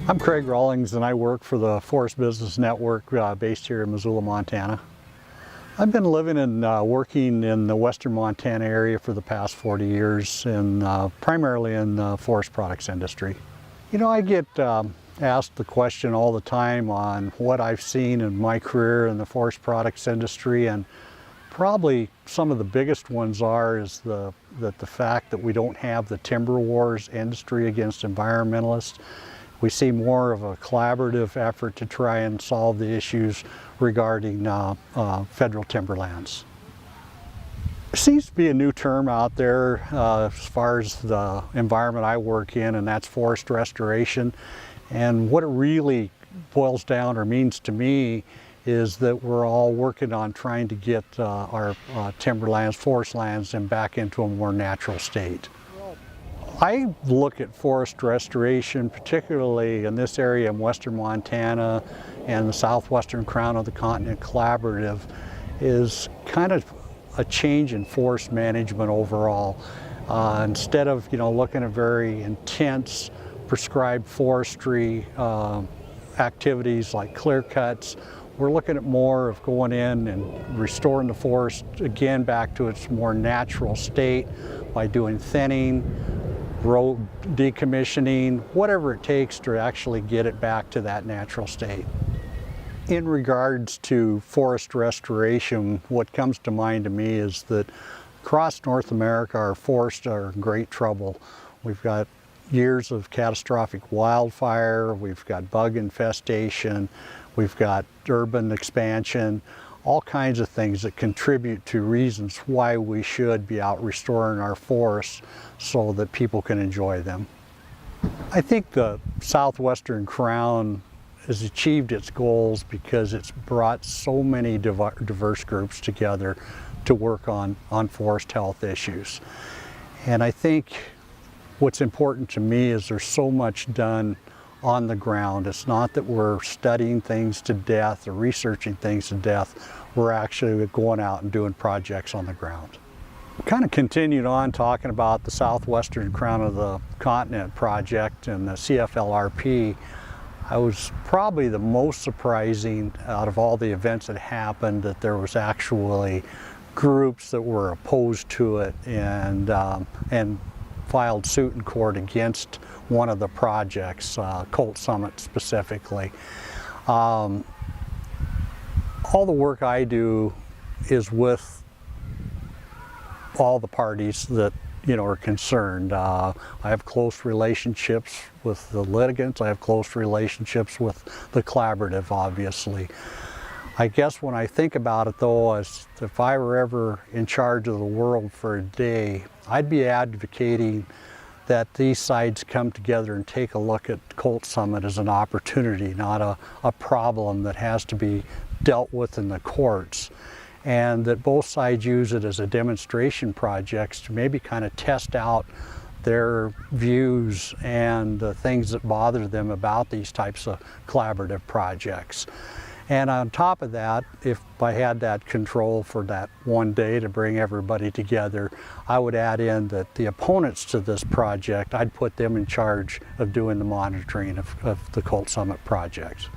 I'm Craig Rawlings and I work for the Forest Business Network based here in Missoula, Montana. I've been living and working in the western Montana area for the past 40 years, primarily in the forest products industry. You know, I get asked the question all the time on what I've seen in my career in the forest products industry, and probably some of the biggest ones is the fact that we don't have the timber wars industry against environmentalists. We see more of a collaborative effort to try and solve the issues regarding federal timberlands. There seems to be a new term out there as far as the environment I work in, and that's forest restoration. And what it really boils down or means to me is that we're all working on trying to get our timberlands, forest lands, and back into a more natural state. I look at forest restoration, particularly in this area in western Montana and the southwestern crown of the continent collaborative, is kind of a change in forest management overall. Instead of looking at very intense prescribed forestry activities like clear cuts, we're looking at more of going in and restoring the forest again back to its more natural state by doing thinning, road decommissioning, whatever it takes to actually get it back to that natural state. In regards to forest restoration, what comes to mind to me is that across North America, our forests are in great trouble. We've got years of catastrophic wildfire, we've got bug infestation, we've got urban expansion, all kinds of things that contribute to reasons why we should be out restoring our forests so that people can enjoy them. I think the southwestern crown has achieved its goals because it's brought so many diverse groups together to work on forest health issues. And I think what's important to me is there's so much done on the ground. It's not that we're studying things to death or researching things to death. We're actually going out and doing projects on the ground. Kind of continued on talking about the southwestern crown of the continent project and the CFLRP. I was probably the most surprising out of all the events that happened that there was actually groups that were opposed to it and filed suit in court against one of the projects, Colt Summit specifically. All the work I do is with all the parties that are concerned. I have close relationships with the litigants. I have close relationships with the collaborative, obviously. I guess when I think about it though, as if I were ever in charge of the world for a day, I'd be advocating that these sides come together and take a look at Colt Summit as an opportunity, not a problem that has to be dealt with in the courts, and that both sides use it as a demonstration projects to maybe kind of test out their views and the things that bother them about these types of collaborative projects. And on top of that, if I had that control for that one day to bring everybody together, I would add in that the opponents to this project, I'd put them in charge of doing the monitoring of the Colt Summit project.